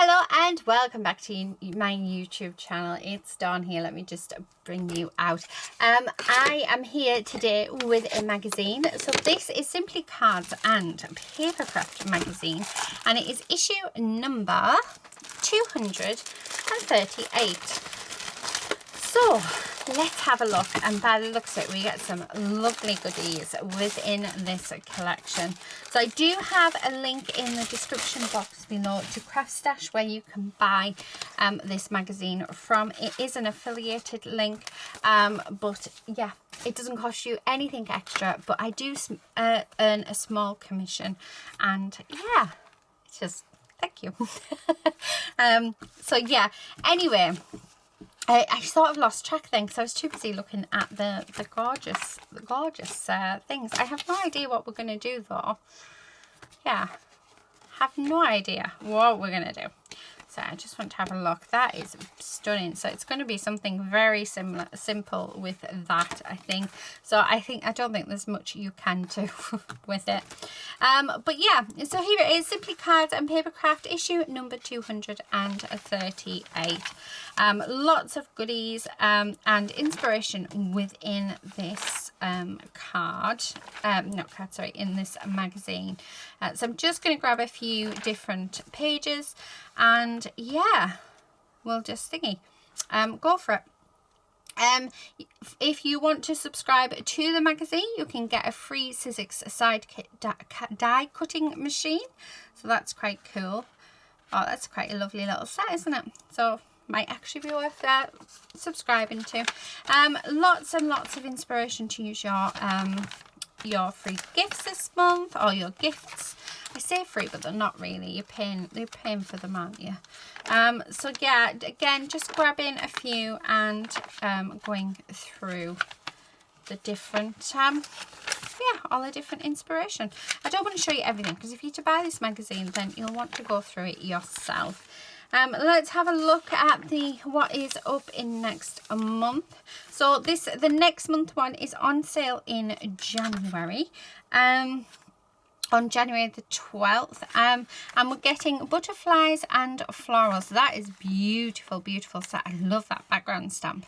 Hello and welcome back to my YouTube channel. It's Dawn here. Let me just bring you out. I am here today with a magazine. So this is Simply Cards and Papercraft magazine, and it is issue number 238. So let's have a look, and by the looks of it we get some lovely goodies within this collection. So I do have a link in the description box below to Craft Stash where you can buy this magazine from. It is an affiliated link, but yeah, it doesn't cost you anything extra, but I do earn a small commission, and yeah, it's just thank you. So yeah, anyway, I sort of lost track then because I was too busy looking at the gorgeous things. I have no idea what we're going to do though. Yeah, have no idea what we're going to do. So I just want to have a look. That is stunning. So it's going to be something very simple with that, I think. So I don't think there's much you can do with it. But yeah, so here it is, Simply Cards and Papercraft, issue number 238. Lots of goodies and inspiration within this in this magazine. So I'm just going to grab a few different pages, and yeah, we'll just go for it. If you want to subscribe to the magazine, you can get a free Sizzix side kit die cutting machine. So that's quite cool. Oh, that's quite a lovely little set, isn't it? So might actually be worth subscribing to. Lots and lots of inspiration to use your free gifts this month, or your gifts. I say free, but they're not really. You're paying for them, aren't you? So yeah, again, just grabbing a few and going through the different all the different inspiration. I don't want to show you everything because if you're to buy this magazine, then you'll want to go through it yourself. Let's have a look at what is up in next month. So the next month one is on sale in January. On January the 12th, and we're getting butterflies and florals. That is beautiful set. I love that background stamp,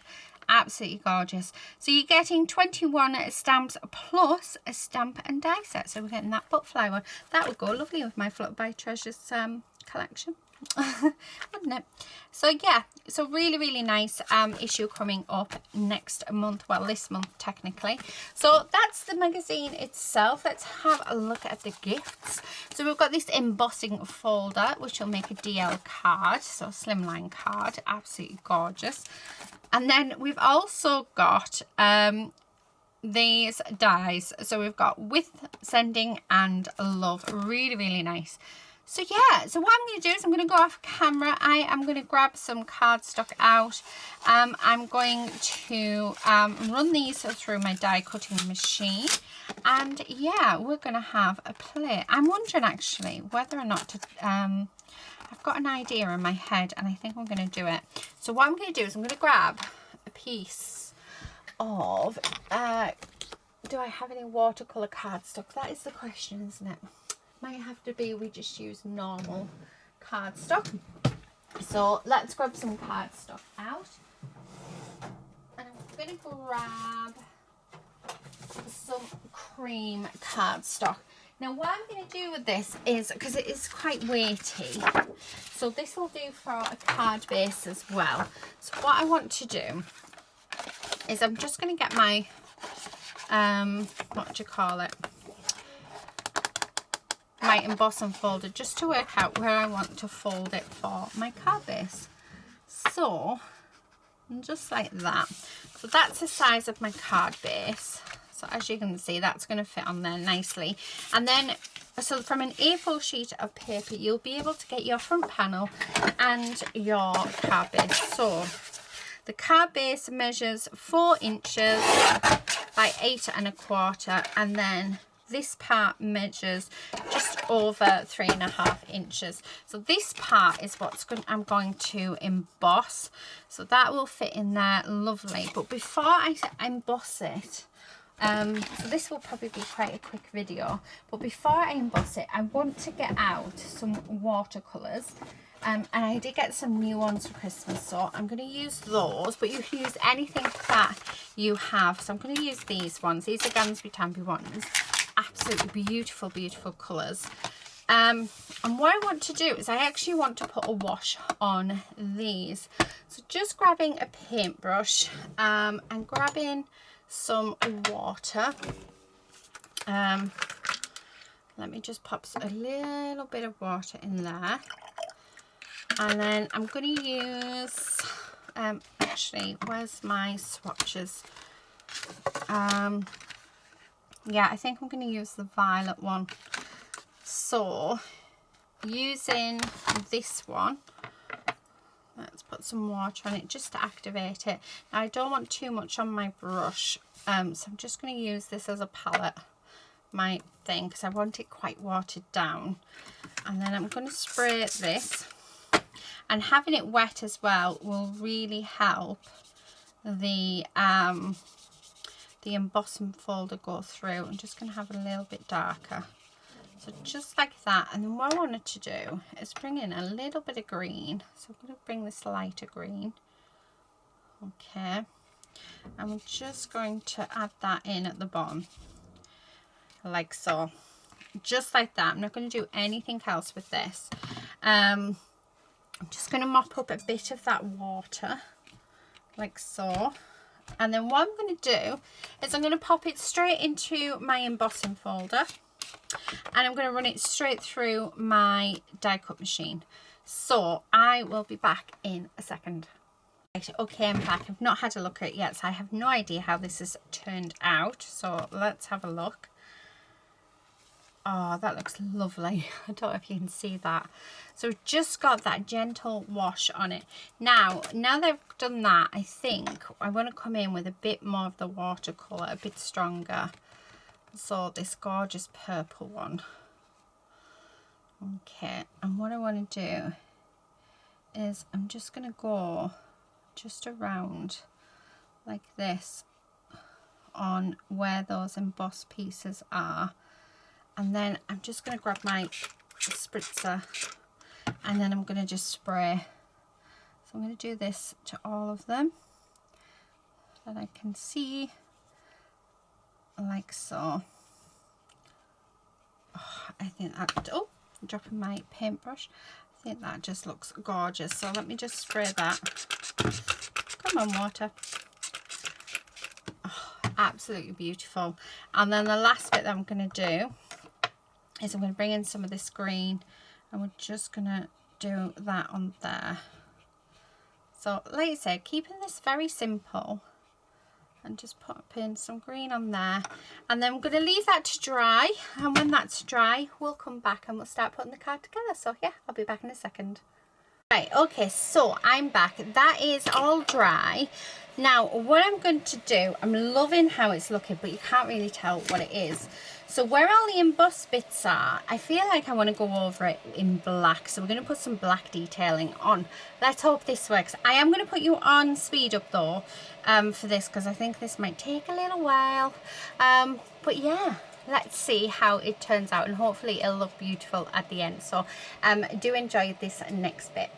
absolutely gorgeous. So you're getting 21 stamps plus a stamp and die set. So we're getting that butterfly one. That would go lovely with my Fluttered by Treasures collection, wouldn't it? So yeah, so really nice issue coming up next month, well this month technically. So that's the magazine itself. Let's have a look at the gifts. So we've got this embossing folder which will make a DL card, so a slimline card, absolutely gorgeous. And then we've also got these dies. So we've got With Sending and Love, really nice. So yeah, so what I'm going to do is I'm going to go off camera. I am going to grab some cardstock out. I'm going to run these through my die cutting machine, and yeah, we're going to have a play. I'm wondering actually whether or not to, I've got an idea in my head and I think I'm going to do it. So what I'm going to do is I'm going to grab a piece of, do I have any watercolor cardstock? That is the question, isn't it? Might have to be, we just use normal cardstock. So let's grab some cardstock out, and I'm going to grab some cream cardstock. Now what I'm going to do with this is, because it is quite weighty, so this will do for a card base as well. So what I want to do is I'm just going to get my what do you call it, my emboss and folder, just to work out where I want to fold it for my card base. So just like that. So that's the size of my card base. So as you can see, that's going to fit on there nicely. And then, so from an A4 sheet of paper, you'll be able to get your front panel and your card base. So the card base measures 4 inches by 8 1/4, and then this part measures just over 3.5 inches. So this part is I'm going to emboss. So that will fit in there lovely. But before I emboss it, so this will probably be quite a quick video, but before I emboss it, I want to get out some watercolors. And I did get some new ones for Christmas, so I'm going to use those, but you can use anything that you have. So I'm going to use these ones. These are Gansby Tamby ones. Absolutely beautiful, beautiful colours. And what I want to do is I actually want to put a wash on these. So just grabbing a paintbrush and grabbing some water. Let me just pop a little bit of water in there. And then I'm going to use, actually, where's my swatches? Yeah, I think I'm going to use the violet one. So, using this one, let's put some water on it just to activate it. Now, I don't want too much on my brush, so I'm just going to use this as a palette, my thing, because I want it quite watered down. And then I'm going to spray this. And having it wet as well will really help the embossing folder go through. I'm just going to have it a little bit darker. So just like that. And then what I wanted to do is bring in a little bit of green. So I'm going to bring this lighter green. Okay. And we're just going to add that in at the bottom. Like so. Just like that. I'm not going to do anything else with this. I'm just going to mop up a bit of that water. Like so. And then what I'm going to do is I'm going to pop it straight into my embossing folder. And I'm going to run it straight through my die cut machine. So I will be back in a second. Right, okay, I'm back. I've not had a look at it yet, so I have no idea how this has turned out. So let's have a look. Oh, that looks lovely. I don't know if you can see that. So just got that gentle wash on it. Now that I've done that, I think I want to come in with a bit more of the watercolour, a bit stronger. So this gorgeous purple one. Okay, and what I want to do is I'm just going to go just around like this on where those embossed pieces are. And then I'm just going to grab my spritzer and then I'm going to just spray. So I'm going to do this to all of them that I can see, like so. Oh, I think that, oh, I'm dropping my paintbrush. I think that just looks gorgeous. So let me just spray that. Come on, water. Oh, absolutely beautiful. And then the last bit that I'm going to do is I'm going to bring in some of this green and we're just going to do that on there. So like I said, keeping this very simple and just put in some green on there, and then I'm going to leave that to dry, and when that's dry we'll come back and we'll start putting the card together. So yeah, I'll be back in a second. Right, okay, so I'm back. That is all dry. Now what I'm going to do, I'm loving how it's looking, but you can't really tell what it is. So where all the embossed bits are, I feel like I want to go over it in black. So we're going to put some black detailing on. Let's hope this works. I am going to put you on speed up though for this, because I think this might take a little while. But yeah, let's see how it turns out, and hopefully it'll look beautiful at the end. So do enjoy this next bit.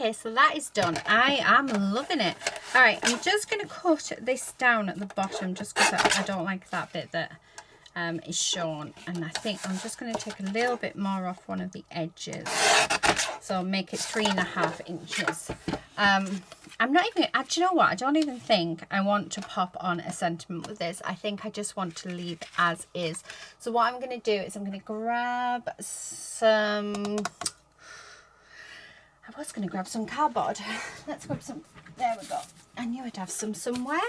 Okay, so that is done. I am loving it. All right, I'm just going to cut this down at the bottom just because I don't like that bit that is shown. And I think I'm just going to take a little bit more off one of the edges. So make it 3.5 inches. I'm not even, do you know what? I don't even think I want to pop on a sentiment with this. I think I just want to leave as is. So what I'm going to do is I'm going to grab some... I was going to grab some cardboard. Let's grab some. There we go. I knew I'd have some somewhere.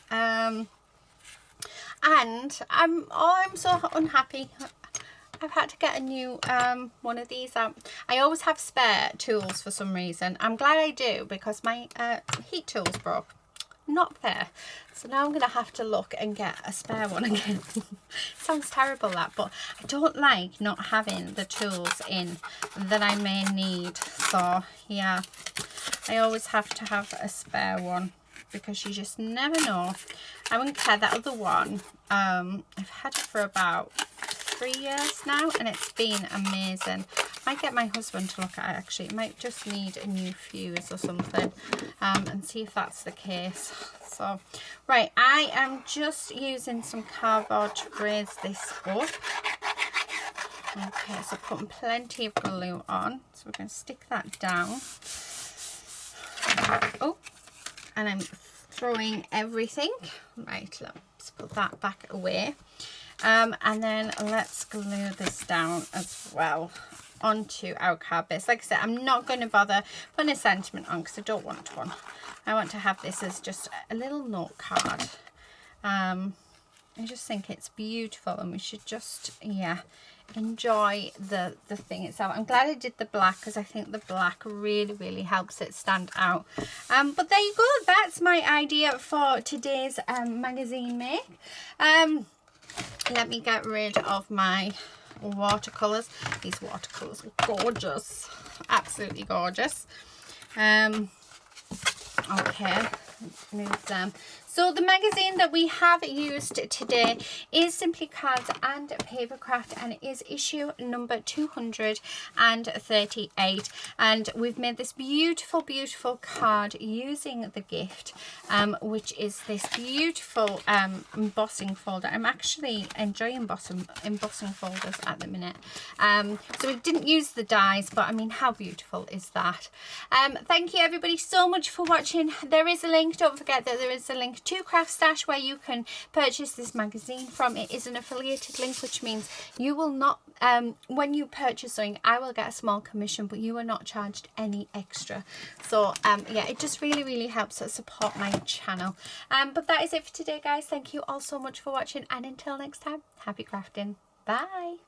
And I'm so unhappy. I've had to get a new one of these out. I always have spare tools for some reason. I'm glad I do because my heat tools broke. Not there. So now I'm going to have to look and get a spare one again. Sounds terrible that, but I don't like not having the tools in that I may need. So yeah, I always have to have a spare one because you just never know. I wouldn't care. That other one, I've had it for about 3 years now and it's been amazing. I might get my husband to look at it actually. It might just need a new fuse or something, and see if that's the case. So right, I am just using some cardboard to raise this up. Okay, so putting plenty of glue on. So we're going to stick that down. Oh, and I'm throwing everything. Right, let's put that back away. And then let's glue this down as well onto our card base. Like I said, I'm not going to bother putting a sentiment on because I don't want one. I want to have this as just a little note card. I just think it's beautiful and we should just, yeah, enjoy the thing itself. I'm glad I did the black because I think the black really helps it stand out. But there you go. That's my idea for today's magazine make. Let me get rid of my watercolors. These watercolors are gorgeous, absolutely gorgeous. Okay, move them. So the magazine that we have used today is Simply Cards and Papercraft, and it is issue number 238. And we've made this beautiful card using the gift, which is this beautiful embossing folder. I'm actually enjoying embossing folders at the minute. So we didn't use the dies, but I mean, how beautiful is that? Thank you everybody so much for watching. There is a link, don't forget that there is a link to Craft Stash where you can purchase this magazine from. It is an affiliated link, which means you will not, when you purchase something, I will get a small commission, but you are not charged any extra. So yeah, it just really helps us support my channel. But that is it for today, guys. Thank you all so much for watching, and until next time, happy crafting. Bye.